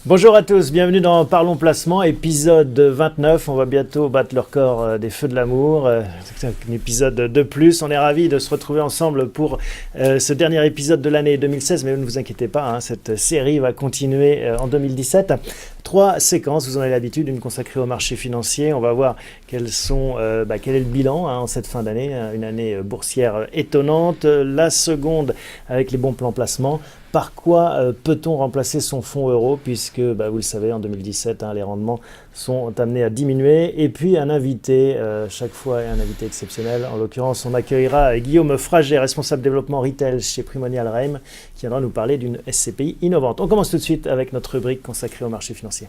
Bonjour à tous, bienvenue dans Parlons Placement, épisode 29. On va bientôt battre le record des Feux de l'amour. C'est un épisode de plus. On est ravis de se retrouver ensemble pour ce dernier épisode de l'année 2016. Mais ne vous inquiétez pas, cette série va continuer en 2017. 3 séquences, vous en avez l'habitude, une consacrée au marché financier. On va voir quel est le bilan en cette fin d'année, une année boursière étonnante. La seconde avec les bons plans placement. Par quoi peut-on remplacer son fonds euro puisque, vous le savez, en 2017, les rendements sont amenés à diminuer. Et puis un invité, chaque fois un invité exceptionnel. En l'occurrence, on accueillera Guillaume Fraget, responsable développement retail chez Primonial Reim, qui viendra nous parler d'une SCPI innovante. On commence tout de suite avec notre rubrique consacrée au marché financier.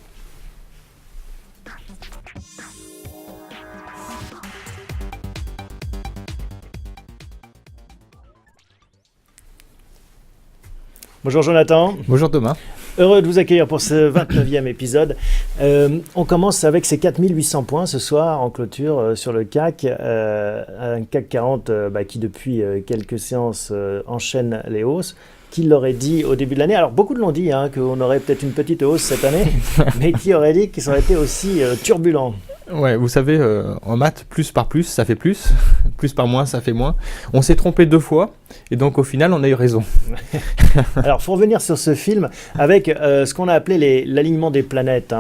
Bonjour Jonathan. Bonjour Thomas. Heureux de vous accueillir pour ce 29e épisode. On commence avec ces 4800 points ce soir en clôture sur le CAC. Un CAC 40 qui depuis quelques séances enchaîne les hausses. Qui l'aurait dit au début de l'année? Alors beaucoup de l'ont dit qu'on aurait peut-être une petite hausse cette année, mais qui aurait dit que ça aurait été aussi turbulent? Ouais, vous savez, en maths, plus par plus, ça fait plus. Plus par moins, ça fait moins. On s'est trompé 2 fois, et donc au final, on a eu raison. Alors, il faut revenir sur ce film avec ce qu'on a appelé l'alignement des planètes.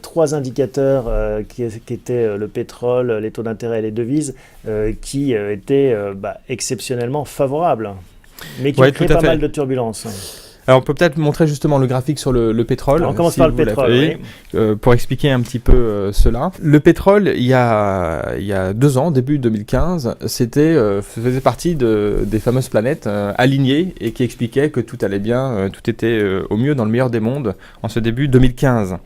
3 indicateurs qui étaient le pétrole, les taux d'intérêt et les devises, qui étaient exceptionnellement favorables, mais qui ont créé pas mal de turbulences. Alors, on peut peut-être montrer justement le graphique sur le pétrole. Alors, on commence par le pétrole, pour expliquer un petit peu cela. Le pétrole, il y a 2 ans, début 2015, faisait partie des fameuses planètes alignées et qui expliquaient que tout allait bien, tout était au mieux dans le meilleur des mondes en ce début 2015.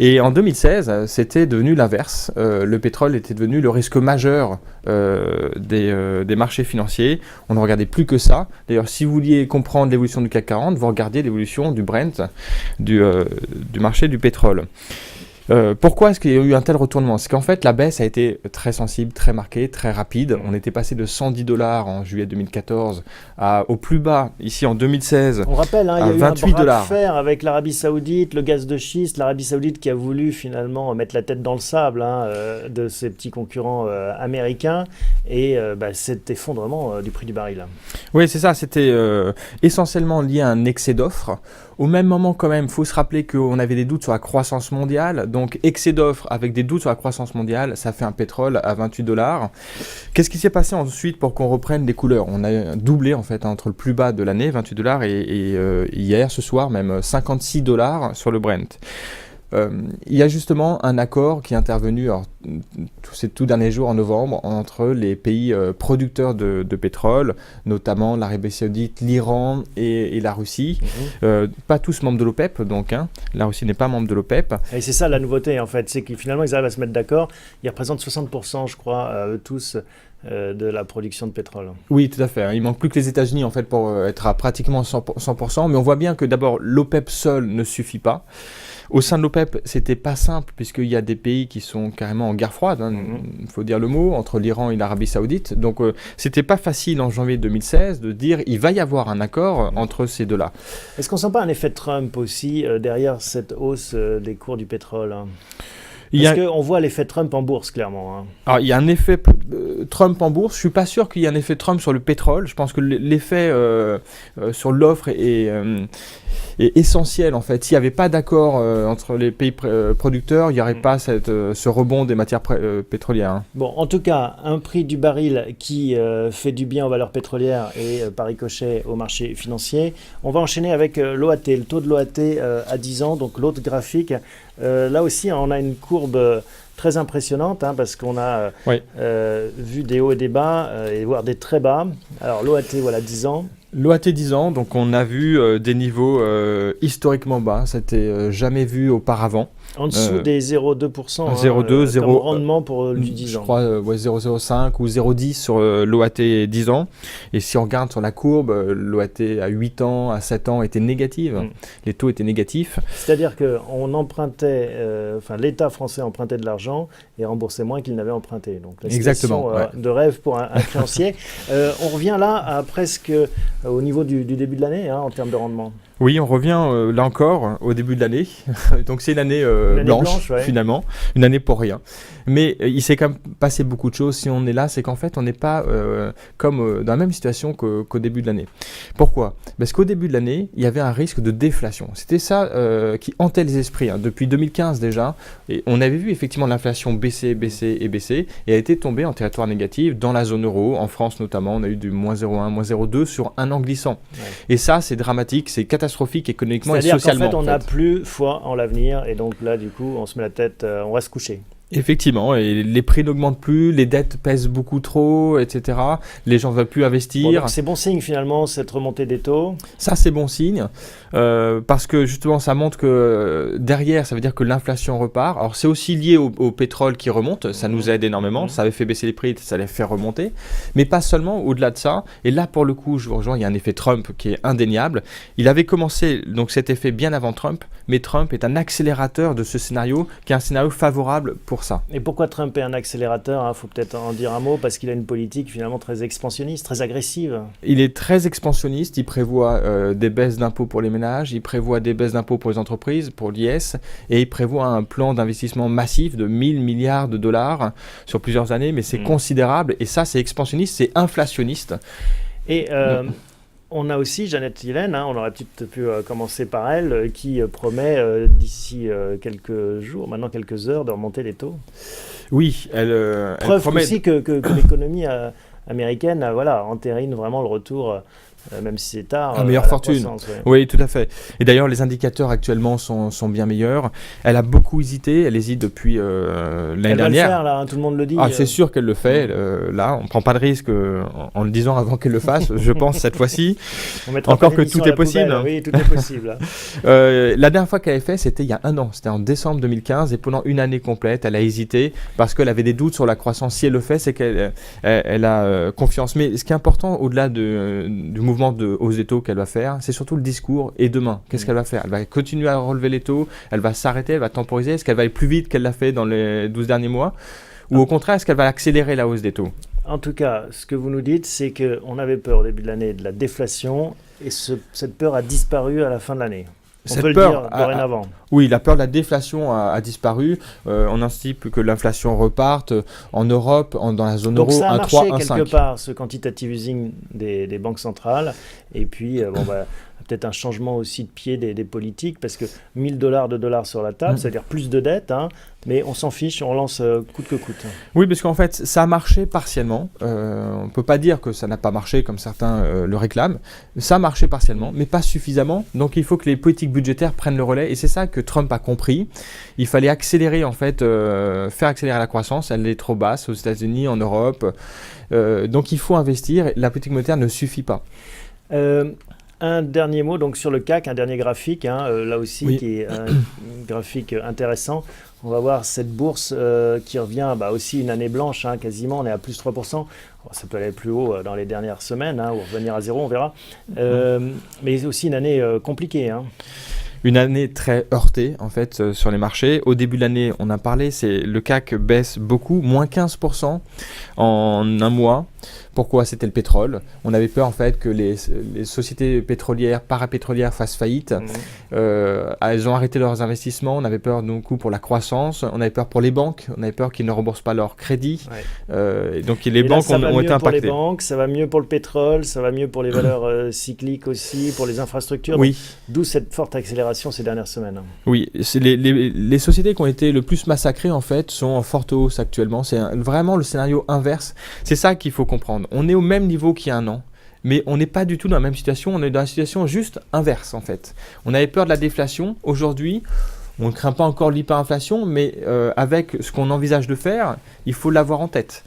Et en 2016, c'était devenu l'inverse. Le pétrole était devenu le risque majeur des marchés financiers. On ne regardait plus que ça. D'ailleurs, si vous vouliez comprendre l'évolution du CAC 40, vous regardiez l'évolution du Brent, du marché du pétrole. Pourquoi est-ce qu'il y a eu un tel retournement? C'est qu'en fait, la baisse a été très sensible, très marquée, très rapide. On était passé de $110 en juillet 2014 au plus bas, ici en 2016, on rappelle, il y a eu $28. un bras de fer avec l'Arabie Saoudite, le gaz de schiste, l'Arabie Saoudite qui a voulu finalement mettre la tête dans le sable de ses petits concurrents américains et cet effondrement du prix du baril. Oui, c'est ça, c'était essentiellement lié à un excès d'offres. Au même moment, quand même, il faut se rappeler qu'on avait des doutes sur la croissance mondiale. Donc, excès d'offres avec des doutes sur la croissance mondiale, ça fait un pétrole à $28. Qu'est-ce qui s'est passé ensuite pour qu'on reprenne les couleurs? On a doublé, en fait, entre le plus bas de l'année, $28, et hier, ce soir, même $56 sur le Brent. Il y a justement un accord qui est intervenu ces tout derniers jours en novembre entre les pays producteurs de pétrole, notamment l'Arabie Saoudite, l'Iran et la Russie. Pas tous membres de l'OPEP, donc la Russie n'est pas membre de l'OPEP. Et c'est ça la nouveauté en fait, c'est qu'ils finalement ils arrivent à se mettre d'accord. Ils représentent 60%, je crois, eux tous, de la production de pétrole. Oui, tout à fait. Il manque plus que les États-Unis en fait pour être à pratiquement 100%, mais on voit bien que d'abord l'OPEP seul ne suffit pas. Au sein de l'OPEP, c'était pas simple puisqu'il y a des pays qui sont carrément en guerre froide, il faut dire le mot, entre l'Iran et l'Arabie Saoudite. Donc c'était pas facile en janvier 2016 de dire il va y avoir un accord entre ces deux-là. Est-ce qu'on sent pas un effet Trump aussi derrière cette hausse des cours du pétrole? Parce qu'on voit l'effet Trump en bourse, clairement. Alors, il y a un effet Trump en bourse. Je ne suis pas sûr qu'il y ait un effet Trump sur le pétrole. Je pense que l'effet sur l'offre est essentiel, en fait. S'il n'y avait pas d'accord entre les pays producteurs, il n'y aurait pas ce rebond des matières pétrolières. Bon, en tout cas, un prix du baril qui fait du bien aux valeurs pétrolières et par ricochet au marché financier. On va enchaîner avec l'OAT, le taux de l'OAT à 10 ans, donc l'autre graphique. Là aussi, on a une courbe très impressionnante parce qu'on a vu des hauts et des bas et voire des très bas. Alors l'OAT, voilà, 10 ans. L'OAT 10 ans, donc on a vu des niveaux historiquement bas, c'était jamais vu auparavant. En dessous des 0,2%, 0,2, 0 comme rendement pour du 10 ans. Je crois 0,05 ou 0,10 sur l'OAT 10 ans. Et si on regarde sur la courbe, l'OAT à 8 ans, à 7 ans était négative. Les taux étaient négatifs. C'est-à-dire qu'on empruntait, l'État français empruntait de l'argent et remboursait moins qu'il n'avait emprunté. Donc la situation de rêve pour un créancier. On revient là à presque au niveau du début de l'année en termes de rendement. Oui, on revient là encore au début de l'année. Donc c'est une année blanche finalement, une année pour rien. Mais il s'est quand même passé beaucoup de choses. Si on est là, c'est qu'en fait on n'est pas comme dans la même situation qu'au début de l'année. Pourquoi ? Parce qu'au début de l'année, il y avait un risque de déflation. C'était ça qui hantait les esprits. Depuis 2015 déjà, et on avait vu effectivement l'inflation baisser et a été tombée en territoire négatif dans la zone euro. En France notamment, on a eu du moins 0,1, moins 0,2 sur un an glissant. Ouais. Et ça, c'est dramatique, c'est catastrophique économiquement et socialement. C'est-à-dire qu'en fait, on n'a plus foi en l'avenir et donc là, du coup, on se met la tête, on va se coucher. Effectivement, et les prix n'augmentent plus, les dettes pèsent beaucoup trop, etc. Les gens ne veulent plus investir. Bon, donc c'est bon signe finalement, cette remontée des taux. Ça, c'est bon signe, parce que justement, ça montre que derrière, ça veut dire que l'inflation repart. Alors, c'est aussi lié au pétrole qui remonte, ça nous aide énormément, ça avait fait baisser les prix, ça les fait remonter, mais pas seulement, au-delà de ça. Et là, pour le coup, je vous rejoins, il y a un effet Trump qui est indéniable. Il avait commencé donc cet effet bien avant Trump, mais Trump est un accélérateur de ce scénario, qui est un scénario favorable pour ça. Et pourquoi Trump est un accélérateur ? Faut peut-être en dire un mot, parce qu'il a une politique finalement très expansionniste, très agressive. Il est très expansionniste, il prévoit des baisses d'impôts pour les ménages, il prévoit des baisses d'impôts pour les entreprises, pour l'IS, et il prévoit un plan d'investissement massif de 1000 milliards de dollars sur plusieurs années, mais c'est considérable, et ça c'est expansionniste, c'est inflationniste. Et on a aussi Janet Yellen, on aurait peut-être pu commencer par elle, qui promet d'ici quelques jours, maintenant quelques heures, de remonter les taux. Oui, elle promet aussi que l'économie américaine entérine vraiment le retour, même si c'est tard, à meilleure fortune. Oui, tout à fait. Et d'ailleurs, les indicateurs actuellement sont bien meilleurs. Elle a beaucoup hésité, elle hésite depuis l'année dernière. Elle va le faire, là, tout le monde le dit. C'est sûr qu'elle le fait. Là, on ne prend pas de risque en le disant avant qu'elle le fasse, je pense, cette fois-ci. Encore que tout est possible. Oui, tout est possible. La dernière fois qu'elle avait fait, c'était il y a un an. C'était en décembre 2015. Et pendant une année complète, elle a hésité parce qu'elle avait des doutes sur la croissance. Si elle le fait, c'est qu'elle a confiance. Mais ce qui est important, au-delà du mouvement de hausse des taux qu'elle va faire, c'est surtout le discours. Et demain, qu'est-ce qu'elle va faire ? Elle va continuer à relever les taux, elle va s'arrêter, elle va temporiser. Est-ce qu'elle va aller plus vite qu'elle l'a fait dans les 12 derniers mois ? Ou au contraire, est-ce qu'elle va accélérer la hausse des taux ? En tout cas, ce que vous nous dites, c'est qu'on avait peur au début de l'année de la déflation et cette peur a disparu à la fin de l'année. On peut le dire dorénavant. Oui, la peur de la déflation a disparu. On anticipe que l'inflation reparte en Europe, dans la zone euro, 1,3, 1,5. Donc ça a marché quelque part, ce quantitative easing des banques centrales. Et puis, peut-être un changement aussi de pied des politiques, parce que $1000 de dollars sur la table, c'est-à-dire plus de dettes, mais on s'en fiche, on lance coûte que coûte. Oui, parce qu'en fait, ça a marché partiellement. On ne peut pas dire que ça n'a pas marché comme certains le réclament. Ça a marché partiellement, mais pas suffisamment. Donc, il faut que les politiques budgétaires prennent le relais. Et c'est ça que Trump a compris. Il fallait accélérer, en fait, faire accélérer la croissance. Elle est trop basse aux États-Unis, en Europe. Donc, il faut investir. La politique monétaire ne suffit pas. Un dernier mot donc sur le CAC, un dernier graphique, là aussi qui est un graphique intéressant. On va voir cette bourse qui revient aussi une année blanche, quasiment, on est à plus 3%. Ça peut aller plus haut dans les dernières semaines, ou revenir à zéro, on verra. Mais aussi une année compliquée. Une année très heurtée en fait sur les marchés. Au début de l'année, on a parlé, le CAC baisse beaucoup, moins 15% en un mois. Pourquoi ? C'était le pétrole. On avait peur en fait que les sociétés pétrolières, parapétrolières fassent faillite. Elles ont arrêté leurs investissements. On avait peur du coup pour la croissance. On avait peur pour les banques. On avait peur qu'ils ne remboursent pas leurs crédits. Donc les banques ont été impactées. Ça va mieux pour les banques, ça va mieux pour le pétrole, ça va mieux pour les valeurs cycliques aussi, pour les infrastructures. Oui. D'où cette forte accélération ces dernières semaines. Oui, c'est les sociétés qui ont été le plus massacrées en fait sont en forte hausse actuellement. C'est vraiment le scénario inverse. C'est ça qu'il faut comprendre. On est au même niveau qu'il y a un an, mais on n'est pas du tout dans la même situation. On est dans la situation juste inverse en fait. On avait peur de la déflation. Aujourd'hui, on ne craint pas encore l'hyperinflation, mais avec ce qu'on envisage de faire, il faut l'avoir en tête.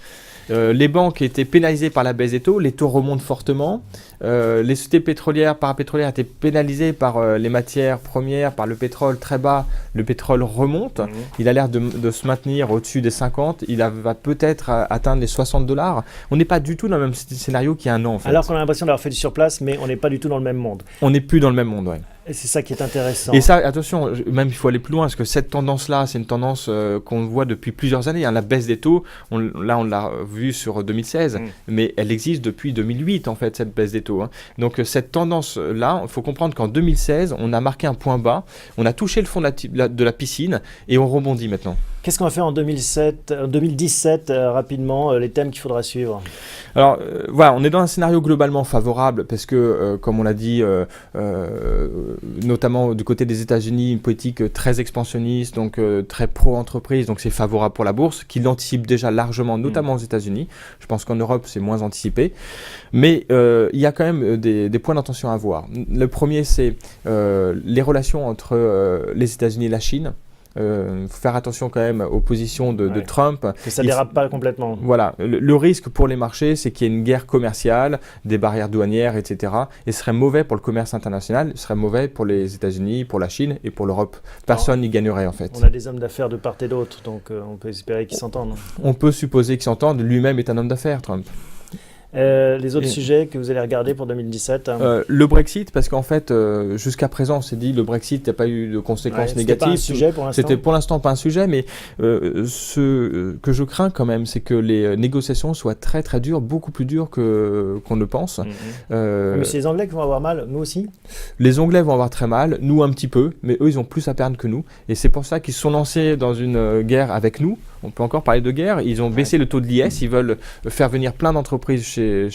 Les banques étaient pénalisées par la baisse des taux, les taux remontent fortement, les sociétés pétrolières, parapétrolières étaient pénalisées par les matières premières, par le pétrole très bas. Le pétrole remonte, il a l'air de se maintenir au-dessus des 50, va peut-être atteindre les $60. On n'est pas du tout dans le même scénario qu'il y a un an en fait. Alors qu'on a l'impression d'avoir fait du surplace, mais on n'est pas du tout dans le même monde. On n'est plus dans le même monde, ouais. Et c'est ça qui est intéressant. Et ça, attention, même il faut aller plus loin, parce que cette tendance-là, c'est une tendance qu'on voit depuis plusieurs années. Hein. La baisse des taux, on l'a vu sur 2016, mais elle existe depuis 2008, en fait, cette baisse des taux. Hein. Donc cette tendance-là, il faut comprendre qu'en 2016, on a marqué un point bas, on a touché le fond de la piscine, et on rebondit maintenant. Qu'est-ce qu'on va faire en 2017, rapidement, les thèmes qu'il faudra suivre? Alors voilà, on est dans un scénario globalement favorable parce que, comme on l'a dit, notamment du côté des États-Unis, une politique très expansionniste, donc très pro-entreprise, donc c'est favorable pour la bourse, qui l'anticipe déjà largement, notamment aux États-Unis. Je pense qu'en Europe, c'est moins anticipé. Mais il y a quand même des points d'attention à voir. Le premier, c'est les relations entre les États-Unis et la Chine. Faut faire attention quand même aux positions de Trump. Que ça dérape pas complètement. Voilà, le risque pour les marchés, c'est qu'il y ait une guerre commerciale, des barrières douanières, etc. Et ce serait mauvais pour le commerce international, ce serait mauvais pour les États-Unis, pour la Chine et pour l'Europe. Personne n'y gagnerait en fait. On a des hommes d'affaires de part et d'autre, donc on peut espérer qu'ils s'entendent. On peut supposer qu'ils s'entendent, lui-même est un homme d'affaires, Trump. Les autres sujets que vous allez regarder pour 2017 Le Brexit, parce qu'en fait, jusqu'à présent, on s'est dit le Brexit, il n'y a pas eu de conséquences négatives. C'était pas un sujet pour l'instant. C'était pour l'instant pas un sujet, mais ce que je crains quand même, c'est que les négociations soient très très dures, beaucoup plus dures qu'on ne pense. Mais c'est les Anglais qui vont avoir mal, nous aussi. Les Anglais vont avoir très mal, nous un petit peu, mais eux, ils ont plus à perdre que nous. Et c'est pour ça qu'ils se sont lancés dans une guerre avec nous. On peut encore parler de guerre. Ils ont baissé le taux de l'IS. Ils veulent faire venir plein d'entreprises chez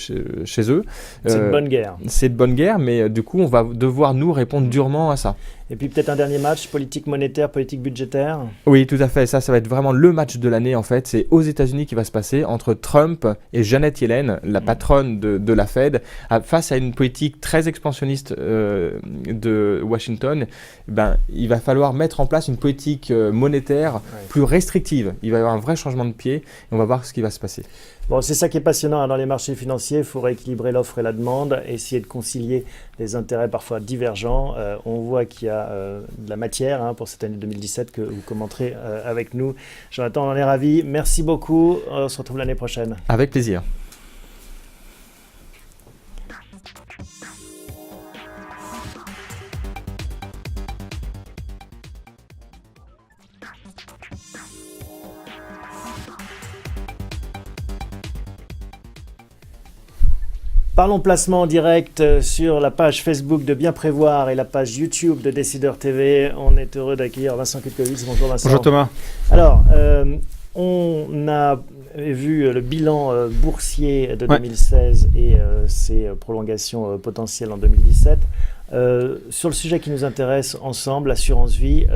eux. C'est une bonne guerre. C'est de bonne guerre, mais du coup, on va devoir nous répondre durement à ça. Et puis peut-être un dernier match, politique monétaire, politique budgétaire. Oui, tout à fait. Ça va être vraiment le match de l'année en fait. C'est aux États-Unis qui va se passer entre Trump et Janet Yellen, la patronne de la Fed, face à une politique très expansionniste de Washington. Il va falloir mettre en place une politique monétaire plus restrictive. Il va y avoir un vrai changement de pied et on va voir ce qui va se passer. Bon, c'est ça qui est passionnant dans les marchés financiers. Il faut rééquilibrer l'offre et la demande, essayer de concilier des intérêts parfois divergents. On voit qu'il y a de la matière pour cette année 2017 que vous commenterez avec nous. Jonathan, on en est ravis. Merci beaucoup. On se retrouve l'année prochaine. Avec plaisir. Parlons placement en direct sur la page Facebook de Bien Prévoir et la page YouTube de Décideur TV. On est heureux d'accueillir Vincent Kutkowitz. Bonjour Vincent. Bonjour Thomas. Alors, on a vu le bilan boursier de 2016 et ses prolongations potentielles en 2017. Sur le sujet qui nous intéresse ensemble, l'assurance vie,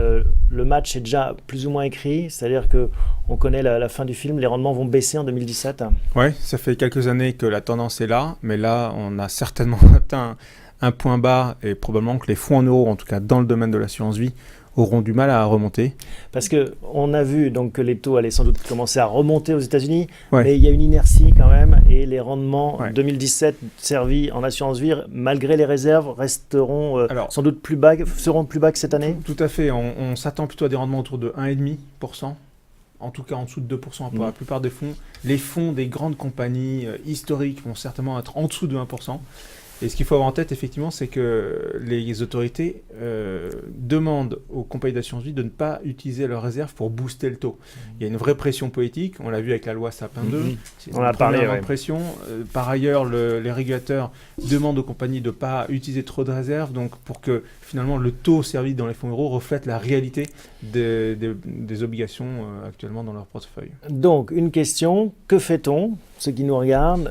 le match est déjà plus ou moins écrit, c'est-à-dire qu'on connaît la fin du film, les rendements vont baisser en 2017. Oui, ça fait quelques années que la tendance est là, mais là on a certainement atteint un point bas et probablement que les fonds en euros, en tout cas dans le domaine de l'assurance vie, auront du mal à remonter. Parce qu'on a vu donc, que les taux allaient sans doute commencer à remonter aux États-Unis, mais il y a une inertie quand même, et les rendements 2017 servis en assurance vie, malgré les réserves, resteront sans doute plus bas, seront plus bas que cette année. Tout à fait, on s'attend plutôt à des rendements autour de 1,5%. En tout cas en dessous de 2% pour la plupart des fonds. Les fonds des grandes compagnies historiques vont certainement être en dessous de 1%. Et ce qu'il faut avoir en tête, effectivement, c'est que les autorités demandent aux compagnies d'assurance vie de ne pas utiliser leurs réserves pour booster le taux. Il y a une vraie pression politique, on l'a vu avec la loi Sapin 2. On a parlé, pression. Par ailleurs, les régulateurs demandent aux compagnies de ne pas utiliser trop de réserves, donc pour que finalement le taux servi dans les fonds euros reflète la réalité des obligations actuellement dans leur portefeuille. Donc, une question, que fait-on, ceux qui nous regardent,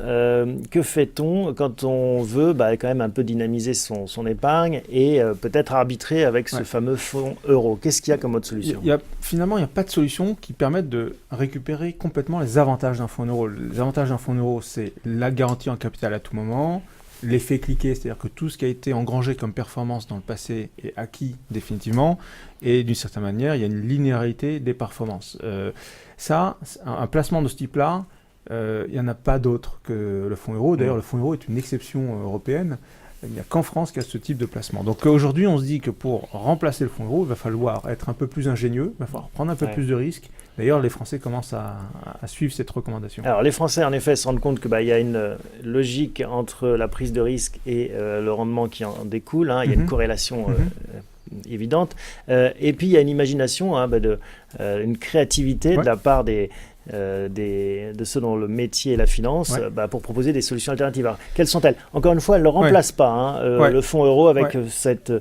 que fait-on quand on veut quand même un peu dynamiser son épargne et peut-être arbitrer avec ce fameux fonds euro? Qu'est-ce qu'il y a comme autre solution? Finalement, il n'y a pas de solution qui permette de récupérer complètement les avantages d'un fonds euro. Les avantages d'un fonds euro, c'est la garantie en capital à tout moment, l'effet cliquet, c'est-à-dire que tout ce qui a été engrangé comme performance dans le passé est acquis définitivement, et d'une certaine manière, il y a une linéarité des performances. Un placement de ce type-là il n'y en a pas d'autre que le fonds euro. D'ailleurs, le fonds euro est une exception européenne. Il n'y a qu'en France qu'il y a ce type de placement. Donc aujourd'hui, on se dit que pour remplacer le fonds euro, il va falloir être un peu plus ingénieux, il va falloir prendre un peu plus de risques. D'ailleurs, les Français commencent à suivre cette recommandation. Alors les Français, en effet, se rendent compte qu'il y a une logique entre la prise de risque et le rendement qui en découle. Il y a une corrélation évidente. Et puis, il y a une imagination, une créativité de la part de ceux dont le métier est la finance pour proposer des solutions alternatives. Alors, quelles sont-elles? Encore une fois, elles ne remplacent pas le fonds euro avec cette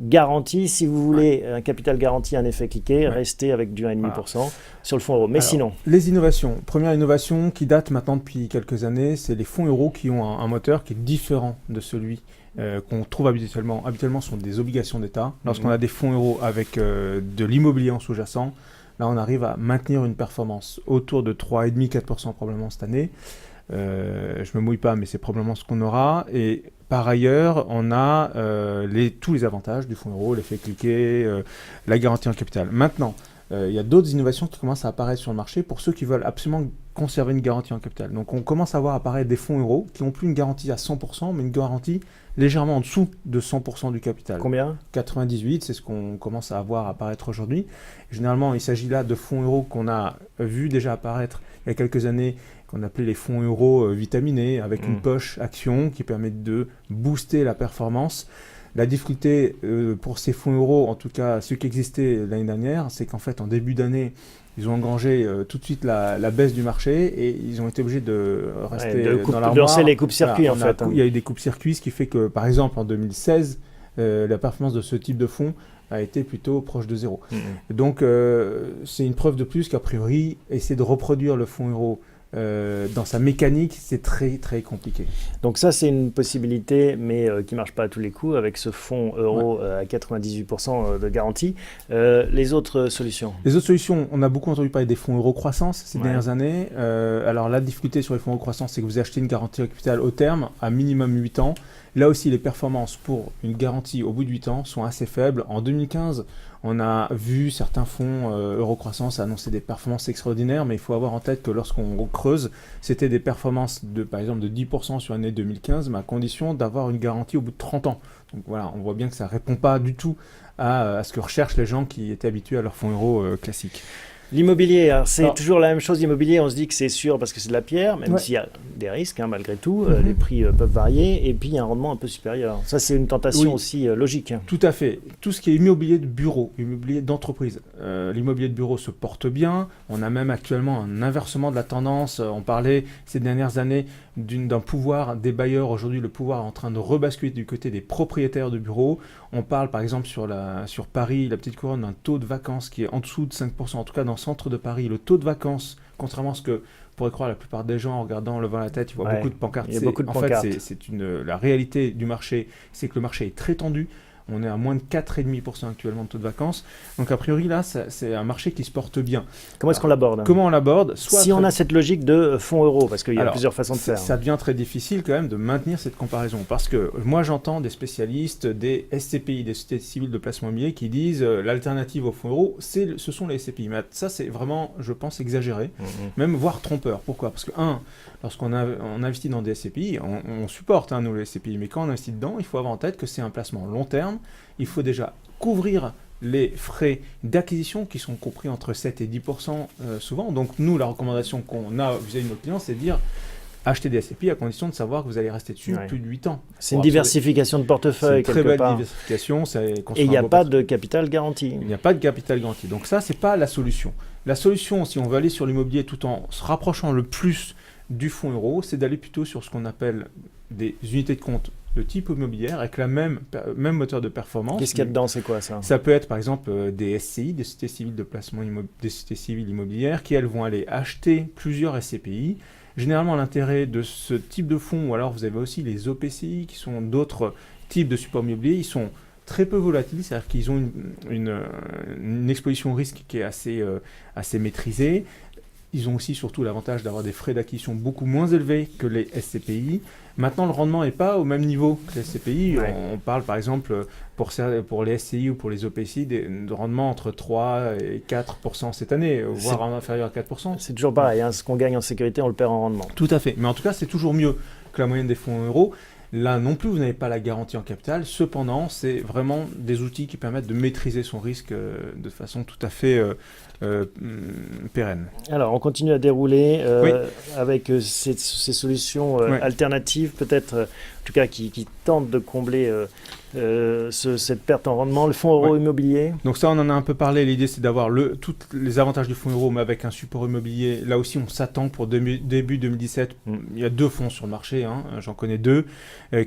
garantie. Si vous voulez un capital garanti, un effet cliqué, restez avec du 1,5% sur le fonds euro. Mais alors, sinon... Les innovations. Première innovation qui date maintenant depuis quelques années, c'est les fonds euros qui ont un moteur qui est différent de celui qu'on trouve habituellement. Habituellement, ce sont des obligations d'État. Lorsqu'on a des fonds euros avec de l'immobilier en sous-jacent, là, on arrive à maintenir une performance autour de 3,5-4% probablement cette année. Je ne me mouille pas, mais c'est probablement ce qu'on aura. Et par ailleurs, on a tous les avantages du fonds euro, l'effet cliqué, la garantie en capital. Maintenant, il y a d'autres innovations qui commencent à apparaître sur le marché pour ceux qui veulent absolument conserver une garantie en capital. Donc on commence à voir apparaître des fonds euros qui n'ont plus une garantie à 100%, mais une garantie légèrement en dessous de 100% du capital. Combien ? 98, c'est ce qu'on commence à voir apparaître aujourd'hui. Généralement, il s'agit là de fonds euros qu'on a vu déjà apparaître il y a quelques années, qu'on appelait les fonds euros vitaminés, avec une poche action qui permet de booster la performance. La difficulté pour ces fonds euros, en tout cas ceux qui existaient l'année dernière, c'est qu'en fait, en début d'année, ils ont engrangé tout de suite la baisse du marché et ils ont été obligés de rester dans l'armoire. De lancer les coupes-circuits, en fait. Il y a eu des coupes-circuits, ce qui fait que, par exemple, en 2016, la performance de ce type de fonds a été plutôt proche de zéro. Donc, c'est une preuve de plus qu'a priori, essayer de reproduire le fonds euro dans sa mécanique, c'est très très compliqué. Donc ça, c'est une possibilité, mais qui ne marche pas à tous les coups, avec ce fonds euro à 98% de garantie. Les autres solutions? Les autres solutions, on a beaucoup entendu parler des fonds euro croissance ces dernières années. Alors la difficulté sur les fonds euro croissance, c'est que vous achetez une garantie au capital au terme, à minimum 8 ans. Là aussi, les performances pour une garantie au bout de 8 ans sont assez faibles. En 2015, on a vu certains fonds Eurocroissance annoncer des performances extraordinaires, mais il faut avoir en tête que lorsqu'on creuse, c'était des performances par exemple de 10% sur l'année 2015, mais à condition d'avoir une garantie au bout de 30 ans. Donc voilà, on voit bien que ça ne répond pas du tout à ce que recherchent les gens qui étaient habitués à leur fonds euro classique. L'immobilier, c'est toujours la même chose. L'immobilier, on se dit que c'est sûr parce que c'est de la pierre, même s'il y a des risques, malgré tout. Les prix peuvent varier et puis il y a un rendement un peu supérieur. Ça, c'est une tentation aussi logique. Tout à fait. Tout ce qui est immobilier de bureau, immobilier d'entreprise. L'immobilier de bureau se porte bien. On a même actuellement un inversement de la tendance. On parlait ces dernières années d'un pouvoir des bailleurs. Aujourd'hui, le pouvoir est en train de rebasculer du côté des propriétaires de bureaux. On parle par exemple sur Paris, la petite couronne, d'un taux de vacances qui est en dessous de 5%. En tout cas, dans le centre de Paris, le taux de vacances, contrairement à ce que pourrait croire la plupart des gens en regardant, en levant la tête, ils voient beaucoup de pancartes. Il y a beaucoup de pancartes. En fait, la réalité du marché, c'est que le marché est très tendu. On est à moins de 4,5% actuellement de taux de vacances. Donc a priori là, c'est un marché qui se porte bien. Comment est-ce qu'on l'aborde ? Comment on l'aborde ? Si on a cette logique de fonds euro, parce qu'il y a plusieurs façons de faire. Ça devient très difficile quand même de maintenir cette comparaison. Parce que moi j'entends des spécialistes, des SCPI, des sociétés civiles de placement immobilier qui disent l'alternative au fonds euro, ce sont les SCPI. Mais ça c'est vraiment, je pense, exagéré, même voire trompeur. Pourquoi ? Parce que lorsqu'on investit dans des SCPI, on supporte nous les SCPI, mais quand on investit dedans, il faut avoir en tête que c'est un placement long terme. Il faut déjà couvrir les frais d'acquisition qui sont compris entre 7 et 10% souvent. Donc nous, la recommandation qu'on a vis-à-vis de nos clients, c'est de dire acheter des SCPI à condition de savoir que vous allez rester dessus plus de 8 ans. C'est une diversification de portefeuille quelque part. C'est une très belle diversification. Et il n'y a pas de capital garanti. Il n'y a pas de capital garanti. Donc ça, ce n'est pas la solution. La solution, si on veut aller sur l'immobilier tout en se rapprochant le plus du fonds euro, c'est d'aller plutôt sur ce qu'on appelle des unités de compte de type immobilier avec la même moteur de performance. Qu'est-ce qu'il y a dedans, c'est quoi ça ? Ça peut être par exemple des SCI, des sociétés civiles de placement des sociétés civiles immobilières qui elles vont aller acheter plusieurs SCPI. Généralement l'intérêt de ce type de fonds, ou alors vous avez aussi les OPCI qui sont d'autres types de supports immobiliers, ils sont très peu volatiles, c'est-à-dire qu'ils ont une exposition au risque qui est assez maîtrisée. Ils ont aussi surtout l'avantage d'avoir des frais d'acquisition beaucoup moins élevés que les SCPI. Maintenant, le rendement n'est pas au même niveau que les SCPI. Ouais. On parle par exemple pour les SCI ou pour les OPCI de rendement entre 3 et 4% cette année, voire inférieur à 4%. C'est toujours pareil, hein, ce qu'on gagne en sécurité, on le perd en rendement. Tout à fait. Mais en tout cas, c'est toujours mieux que la moyenne des fonds en euros. Là non plus, vous n'avez pas la garantie en capital. Cependant, c'est vraiment des outils qui permettent de maîtriser son risque de façon tout à fait pérenne. Alors, on continue à dérouler Oui. avec ces solutions Ouais. alternatives, peut-être, en tout cas, qui tentent de combler cette perte en rendement. Le fonds euro Ouais. immobilier. Donc ça, on en a un peu parlé. L'idée, c'est d'avoir tous les avantages du fonds euro, mais avec un support immobilier. Là aussi, on s'attend pour début 2017. Il y a 2 fonds sur le marché, hein, j'en connais 2,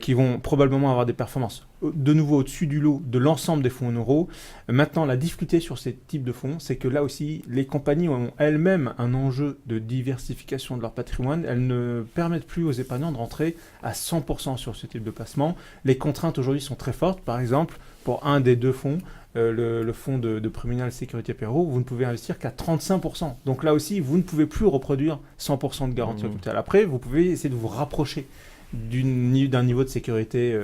qui vont probablement avoir des performances de nouveau au-dessus du lot de l'ensemble des fonds en euros. Maintenant, la difficulté sur ces types de fonds, c'est que là aussi, les compagnies ont elles-mêmes un enjeu de diversification de leur patrimoine. Elles ne permettent plus aux épargnants de rentrer à 100% sur ce type de placement. Les contraintes aujourd'hui sont très fortes. Par exemple, pour un des 2 fonds, le fonds de Prémunal Sécurité Perro, vous ne pouvez investir qu'à 35%. Donc là aussi, vous ne pouvez plus reproduire 100% de garantie au capital. Après, vous pouvez essayer de vous rapprocher d'un niveau de sécurité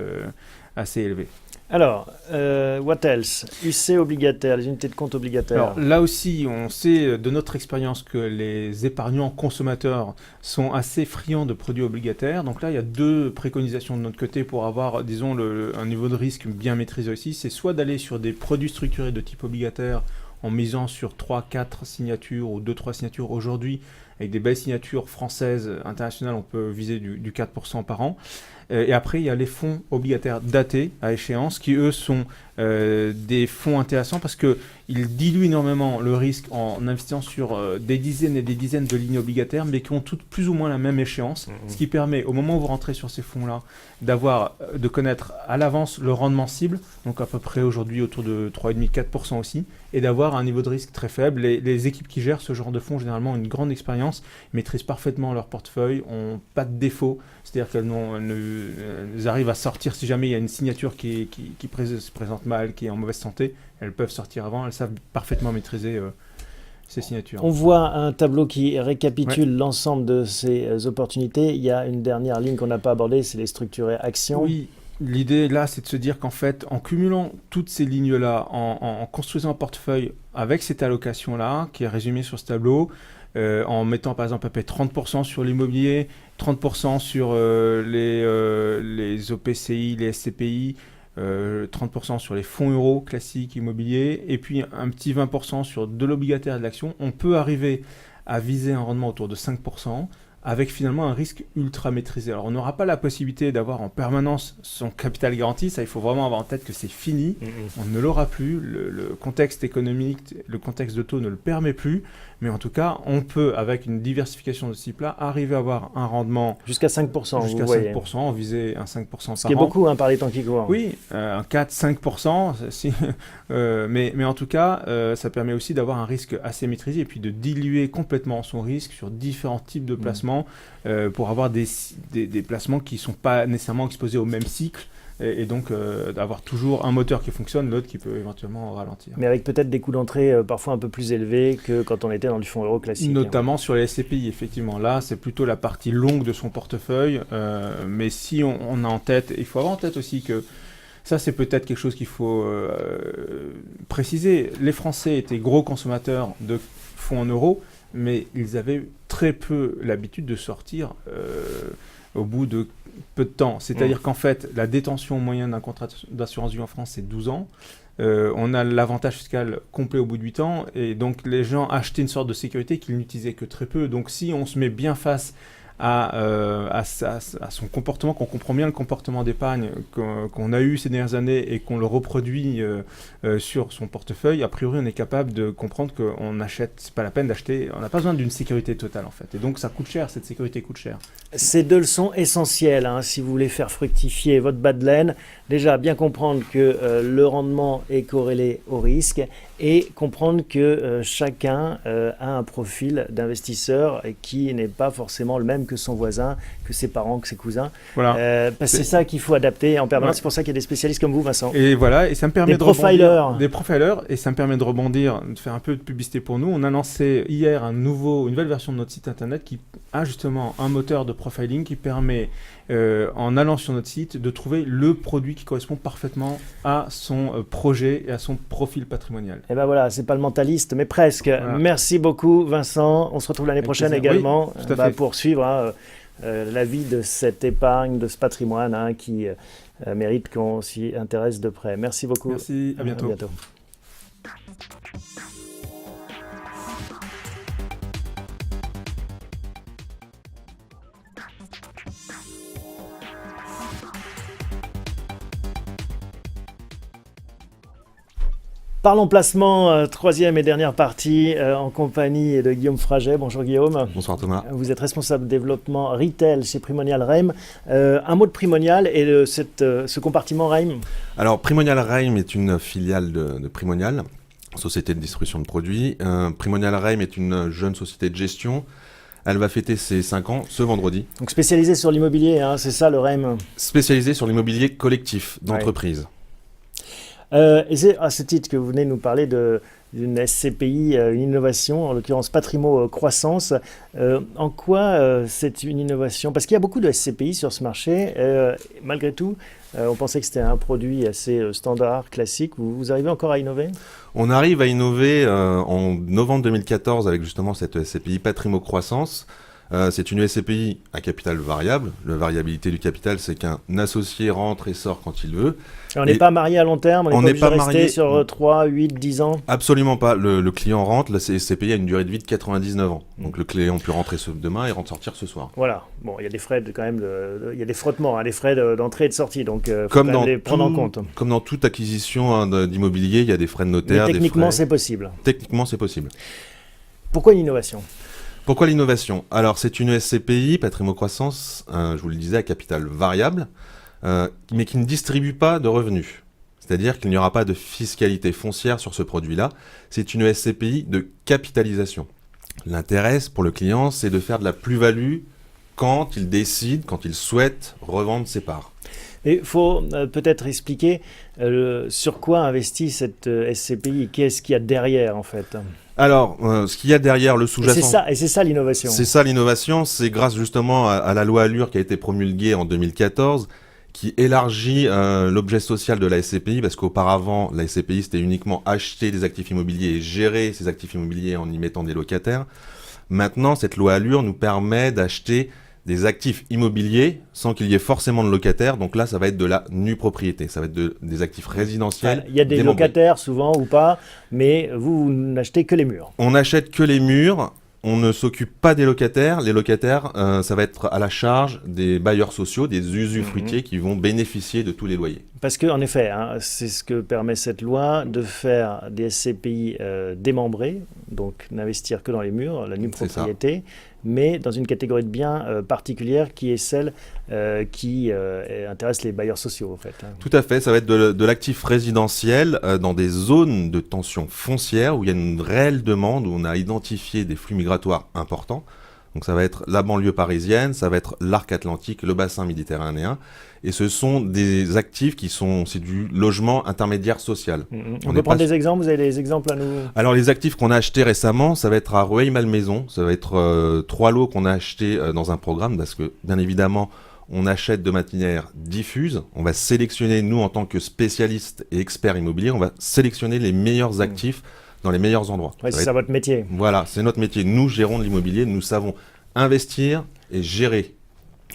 assez élevé. Alors, what else? UC obligataire, les unités de compte obligataires. Alors là aussi, on sait de notre expérience que les épargnants consommateurs sont assez friands de produits obligataires. Donc là, il y a 2 préconisations de notre côté pour avoir, disons, un niveau de risque bien maîtrisé aussi. C'est soit d'aller sur des produits structurés de type obligataire en misant sur 3-4 signatures ou 2-3 signatures aujourd'hui. Avec des belles signatures françaises, internationales, on peut viser du 4% par an. Et après, il y a les fonds obligataires datés à échéance, qui eux sont des fonds intéressants parce qu'ils diluent énormément le risque en investissant sur des dizaines et des dizaines de lignes obligataires, mais qui ont toutes plus ou moins la même échéance, ce qui permet, au moment où vous rentrez sur ces fonds-là, de connaître à l'avance le rendement cible, donc à peu près aujourd'hui autour de 3,5-4% aussi, et d'avoir un niveau de risque très faible. Les équipes qui gèrent ce genre de fonds, généralement, ont une grande expérience, maîtrisent parfaitement leur portefeuille, n'ont pas de défaut, c'est-à-dire qu'elles arrivent à sortir si jamais il y a une signature qui se présente mal, qui est en mauvaise santé, elles peuvent sortir avant, elles savent parfaitement maîtriser ces signatures. On voit un tableau qui récapitule l'ensemble de ces opportunités. Il y a une dernière ligne qu'on n'a pas abordée, c'est les structurés actions. Oui, l'idée là, c'est de se dire qu'en fait, en cumulant toutes ces lignes-là, en construisant un portefeuille avec cette allocation-là, qui est résumée sur ce tableau, en mettant par exemple à peu près 30% sur l'immobilier, 30% sur les OPCI, les SCPI, 30% sur les fonds euros classiques immobiliers, et puis un petit 20% sur de l'obligataire et de l'action, on peut arriver à viser un rendement autour de 5%, avec finalement un risque ultra maîtrisé. Alors on n'aura pas la possibilité d'avoir en permanence son capital garanti, ça il faut vraiment avoir en tête que c'est fini, on ne l'aura plus, le contexte économique, le contexte de taux ne le permet plus, mais en tout cas on peut, avec une diversification de ce type-là, arriver à avoir un rendement jusqu'à 5%, jusqu'à vous voyez. 5%, viser un 5% par an. Ce qui est beaucoup par les temps qui courent. Oui, un 4-5%, mais en tout cas, ça permet aussi d'avoir un risque assez maîtrisé et puis de diluer complètement son risque sur différents types de placements pour avoir des placements qui ne sont pas nécessairement exposés au même cycle et donc d'avoir toujours un moteur qui fonctionne, l'autre qui peut éventuellement ralentir. Mais avec peut-être des coûts d'entrée parfois un peu plus élevés que quand on était dans du fonds euro classique. Notamment sur les SCPI, effectivement. Là, c'est plutôt la partie longue de son portefeuille. Mais si on a en tête, il faut avoir en tête aussi que ça, c'est peut-être quelque chose qu'il faut préciser. Les Français étaient gros consommateurs de fonds en euros, mais ils avaient très peu l'habitude de sortir au bout de peu de temps. C'est-à-dire qu'en fait, la détention moyenne d'un contrat d'assurance vie en France, c'est 12 ans. On a l'avantage fiscal complet au bout de 8 ans, et donc les gens achetaient une sorte de sécurité qu'ils n'utilisaient que très peu. Donc si on se met bien face à son comportement, qu'on comprend bien le comportement d'épargne qu'on a eu ces dernières années et qu'on le reproduit sur son portefeuille, a priori on est capable de comprendre qu'on achète, c'est pas la peine d'acheter, on n'a pas besoin d'une sécurité totale en fait, et donc ça coûte cher, cette sécurité coûte cher. Ces 2 leçons essentielles, si vous voulez faire fructifier votre bas de laine, déjà bien comprendre que le rendement est corrélé au risque et comprendre que chacun a un profil d'investisseur qui n'est pas forcément le même que son voisin, que ses parents, que ses cousins. Voilà. Parce que c'est ça qu'il faut adapter en permanence. Ouais. C'est pour ça qu'il y a des spécialistes comme vous, Vincent. Et voilà, et ça me permet des profilers, et ça me permet de rebondir, de faire un peu de publicité pour nous. On a lancé hier une nouvelle version de notre site internet qui a justement un moteur de profiling qui permet en allant sur notre site, de trouver le produit qui correspond parfaitement à son projet et à son profil patrimonial. Et ben voilà, c'est pas le mentaliste, mais presque. Voilà. Merci beaucoup, Vincent. On se retrouve l'année Avec prochaine plaisir. également Oui, tout à fait. pour suivre la vie de cette épargne, de ce patrimoine qui mérite qu'on s'y intéresse de près. Merci beaucoup. Merci, à bientôt. À bientôt. Parlons placement, troisième et dernière partie, en compagnie de Guillaume Fraget. Bonjour Guillaume. Bonsoir Thomas. Vous êtes responsable développement retail chez Primonial Reim. Un mot de Primonial et de ce compartiment Reim. Alors Primonial Reim est une filiale de Primonial, société de distribution de produits. Primonial Reim est une jeune société de gestion. Elle va fêter ses 5 ans ce vendredi. Donc spécialisé sur l'immobilier, hein, c'est ça le Reim. Spécialisée sur l'immobilier collectif d'entreprise. Et c'est à ce titre que vous venez nous parler d'une SCPI, une innovation, en l'occurrence Patrimo Croissance. En quoi c'est une innovation? Parce qu'il y a beaucoup de SCPI sur ce marché. Malgré tout, on pensait que c'était un produit assez standard, classique. Vous arrivez encore à innover? On arrive à innover en novembre 2014 avec justement cette SCPI Patrimo Croissance. C'est une SCPI à capital variable. La variabilité du capital, c'est qu'un associé rentre et sort quand il veut. On n'est pas marié à long terme, on n'est pas obligé de rester marié sur 3, 8, 10 ans? Absolument pas. Le client rentre, la SCPI a une durée de vie de 99 ans. Donc le client peut rentrer demain et rentre sortir ce soir. Voilà. Bon, il y a des frais il y a des frottements, des frais d'entrée et de sortie, donc il faut quand même les prendre en compte. Comme dans toute acquisition d'immobilier, il y a des frais de notaire. Mais techniquement, des frais... c'est possible. Techniquement, c'est possible. Pourquoi une innovation? Pourquoi l'innovation? Alors, c'est une SCPI, Patrimo Croissance, je vous le disais, à capital variable, mais qui ne distribue pas de revenus. C'est-à-dire qu'il n'y aura pas de fiscalité foncière sur ce produit-là. C'est une SCPI de capitalisation. L'intérêt pour le client, c'est de faire de la plus-value quand il décide, quand il souhaite revendre ses parts. Il faut peut-être expliquer sur quoi investit cette SCPI. Qu'est-ce qu'il y a derrière, en fait? Alors, ce qu'il y a derrière le sous-jacent... Et c'est ça l'innovation. C'est ça l'innovation, c'est grâce justement à la loi Allure qui a été promulguée en 2014, qui élargit l'objet social de la SCPI, parce qu'auparavant, la SCPI, c'était uniquement acheter des actifs immobiliers et gérer ces actifs immobiliers en y mettant des locataires. Maintenant, cette loi Allure nous permet d'acheter des actifs immobiliers sans qu'il y ait forcément de locataires. Donc là, ça va être de la nue propriété. Ça va être des actifs résidentiels. Il y a des locataires souvent ou pas, mais vous n'achetez que les murs. On n'achète que les murs. On ne s'occupe pas des locataires. Les locataires, ça va être à la charge des bailleurs sociaux, des usufruitiers qui vont bénéficier de tous les loyers. Parce qu'en effet, c'est ce que permet cette loi, de faire des SCPI démembrés, donc n'investir que dans les murs, la nue propriété, mais dans une catégorie de biens particulière qui est celle qui intéresse les bailleurs sociaux, en fait. Tout à fait, ça va être de l'actif résidentiel dans des zones de tension foncière où il y a une réelle demande, où on a identifié des flux migratoires importants. Donc ça va être la banlieue parisienne, ça va être l'arc atlantique, le bassin méditerranéen. Et ce sont des actifs c'est du logement intermédiaire social. On peut prendre des exemples, vous avez des exemples à nous? Alors les actifs qu'on a achetés récemment, ça va être à Rueil-Malmaison, ça va être 3 lots qu'on a achetés dans un programme, parce que bien évidemment, on achète de manière diffuse. On va sélectionner, nous en tant que spécialistes et experts immobiliers, on va sélectionner les meilleurs actifs dans les meilleurs endroits. Ouais, c'est ça votre métier. Voilà, c'est notre métier. Nous gérons de l'immobilier, nous savons investir et gérer.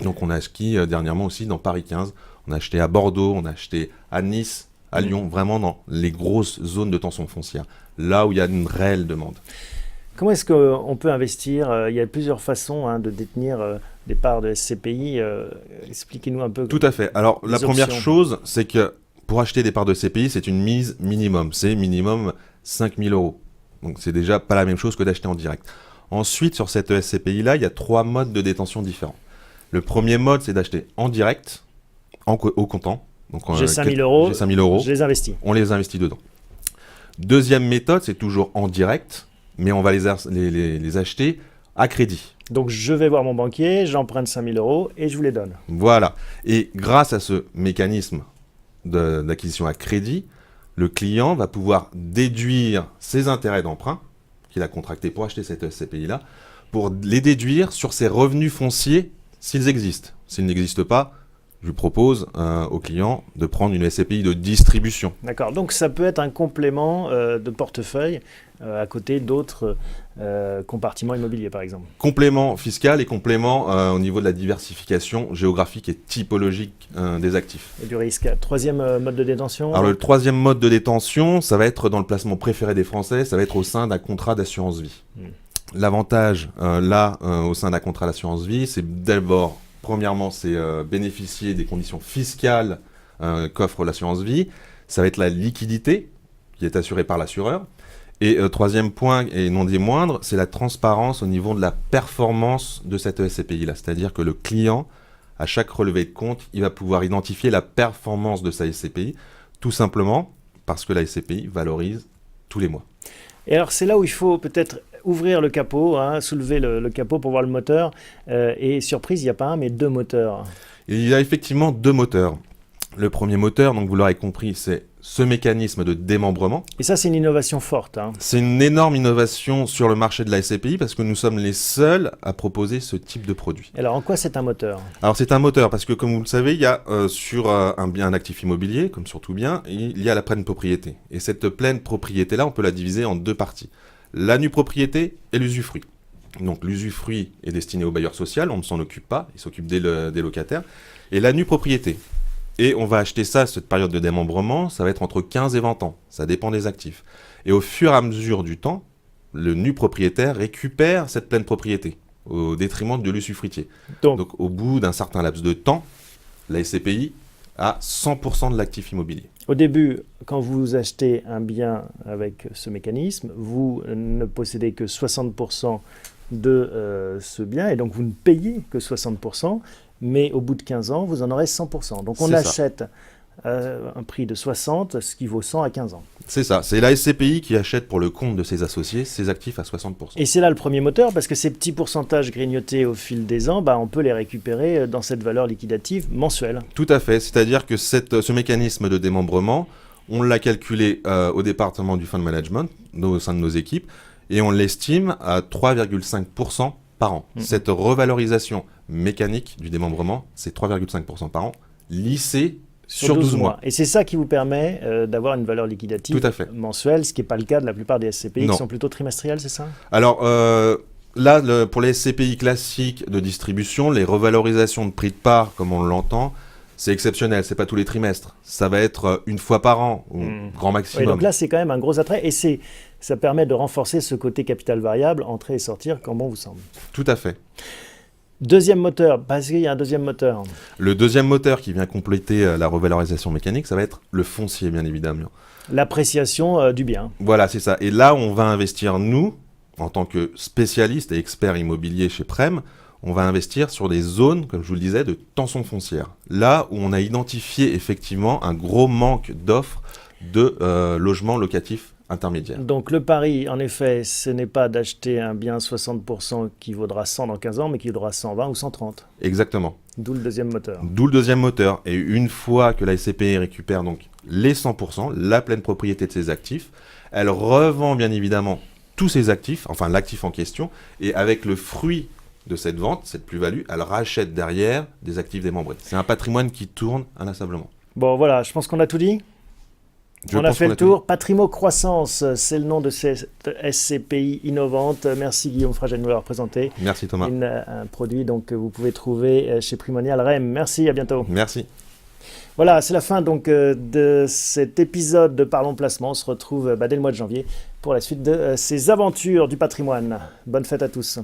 Donc on a acquis dernièrement aussi dans Paris 15, on a acheté à Bordeaux, on a acheté à Nice, à Lyon, vraiment dans les grosses zones de tension foncière, là où il y a une réelle demande. Comment est-ce qu'on peut investir? Il y a plusieurs façons de détenir des parts de SCPI. Expliquez-nous un peu. Tout à fait. Alors la première options. chose, c'est que pour acheter des parts de SCPI, c'est une mise minimum. C'est minimum 5 000 €. Donc c'est déjà pas la même chose que d'acheter en direct. Ensuite, sur cette SCPI-là, il y a 3 modes de détention différents. Le premier mode, c'est d'acheter en direct, au comptant. Donc, j'ai 5 000 €. J'ai 5 000 €. Je les investis. On les investit dedans. Deuxième méthode, c'est toujours en direct, mais on va les acheter à crédit. Donc je vais voir mon banquier, j'emprunte 5 000 € et je vous les donne. Voilà. Et grâce à ce mécanisme d'acquisition à crédit, le client va pouvoir déduire ses intérêts d'emprunt qu'il a contractés pour acheter cette SCPI-là, pour les déduire sur ses revenus fonciers s'ils existent. S'il n'existe pas, je lui propose au client de prendre une SCPI de distribution. D'accord, donc ça peut être un complément de portefeuille à côté d'autres compartiments immobiliers, par exemple. Complément fiscal et complément au niveau de la diversification géographique et typologique des actifs. Et du risque. Troisième mode de détention. Alors le troisième mode de détention, ça va être dans le placement préféré des Français, ça va être au sein d'un contrat d'assurance vie. L'avantage au sein d'un contrat d'assurance vie, c'est d'abord, premièrement, c'est bénéficier des conditions fiscales qu'offre l'assurance vie. Ça va être la liquidité qui est assurée par l'assureur. Et troisième point, et non des moindres, c'est la transparence au niveau de la performance de cette SCPI-là. C'est-à-dire que le client, à chaque relevé de compte, il va pouvoir identifier la performance de sa SCPI, tout simplement parce que la SCPI valorise tous les mois. Et alors c'est là où il faut peut-être ouvrir le capot, soulever le capot pour voir le moteur. Et surprise, il n'y a pas un, mais deux moteurs. Il y a effectivement deux moteurs. Le premier moteur, donc vous l'aurez compris, c'est ce mécanisme de démembrement. Et ça, c'est une innovation forte. C'est une énorme innovation sur le marché de la SCPI parce que nous sommes les seuls à proposer ce type de produit. Alors, en quoi c'est un moteur? Alors, c'est un moteur parce que, comme vous le savez, il y a sur un actif immobilier, comme sur tout bien, il y a la pleine propriété. Et cette pleine propriété-là, on peut la diviser en deux parties. La nue propriété et l'usufruit. Donc, l'usufruit est destiné au bailleur social, on ne s'en occupe pas, il s'occupe des locataires. Et la nue propriété. Et on va acheter ça, cette période de démembrement, ça va être entre 15 et 20 ans. Ça dépend des actifs. Et au fur et à mesure du temps, le nu propriétaire récupère cette pleine propriété au détriment de l'usufruitier. Donc au bout d'un certain laps de temps, la SCPI a 100% de l'actif immobilier. Au début, quand vous achetez un bien avec ce mécanisme, vous ne possédez que 60% de ce bien et donc vous ne payez que 60%. Mais au bout de 15 ans, vous en aurez 100%. Donc on achète un prix de 60, ce qui vaut 100 à 15 ans. C'est ça, c'est la SCPI qui achète pour le compte de ses associés ses actifs à 60%. Et c'est là le premier moteur, parce que ces petits pourcentages grignotés au fil des ans, on peut les récupérer dans cette valeur liquidative mensuelle. Tout à fait, c'est-à-dire que ce mécanisme de démembrement, on l'a calculé au département du fund management, au sein de nos équipes, et on l'estime à 3,5% par an. Cette revalorisation mécanique du démembrement, c'est 3,5% par an, lissé sur 12 mois. Et c'est ça qui vous permet d'avoir une valeur liquidative mensuelle, ce qui n'est pas le cas de la plupart des SCPI qui sont plutôt trimestrielles, c'est ça? Alors là, pour les SCPI classiques de distribution, les revalorisations de prix de part, comme on l'entend, c'est exceptionnel, c'est pas tous les trimestres. Ça va être une fois par an, ou grand maximum. Oui, donc là, c'est quand même un gros attrait, et ça permet de renforcer ce côté capital variable, entrer et sortir, comme bon vous semble. Tout à fait. Deuxième moteur, parce qu'il y a un deuxième moteur. Le deuxième moteur qui vient compléter la revalorisation mécanique, ça va être le foncier, bien évidemment. L'appréciation du bien. Voilà, c'est ça. Et là, on va investir, nous, en tant que spécialistes et experts immobiliers chez Prem, on va investir sur des zones, comme je vous le disais, de tension foncière. Là où on a identifié effectivement un gros manque d'offres de logements locatifs intermédiaires. Donc le pari, en effet, ce n'est pas d'acheter un bien 60% qui vaudra 100 dans 15 ans, mais qui vaudra 120 ou 130. Exactement. D'où le deuxième moteur. D'où le deuxième moteur. Et une fois que la SCPI récupère donc les 100%, la pleine propriété de ses actifs, elle revend bien évidemment tous ses actifs, enfin l'actif en question, et avec le fruit de cette vente, cette plus-value, elle rachète derrière des actifs démembrés. C'est un patrimoine qui tourne inlassablement. Bon voilà, je pense qu'on a tout dit. On a fait le tour. Patrimo Croissance, c'est le nom de cette SCPI innovante. Merci Guillaume Frage de nous l'avoir présenté. Merci Thomas. Un produit donc, que vous pouvez trouver chez Primonial REM. Merci, à bientôt. Merci. Voilà, c'est la fin donc, de cet épisode de Parlons Placement. On se retrouve dès le mois de janvier pour la suite de ces aventures du patrimoine. Bonne fête à tous.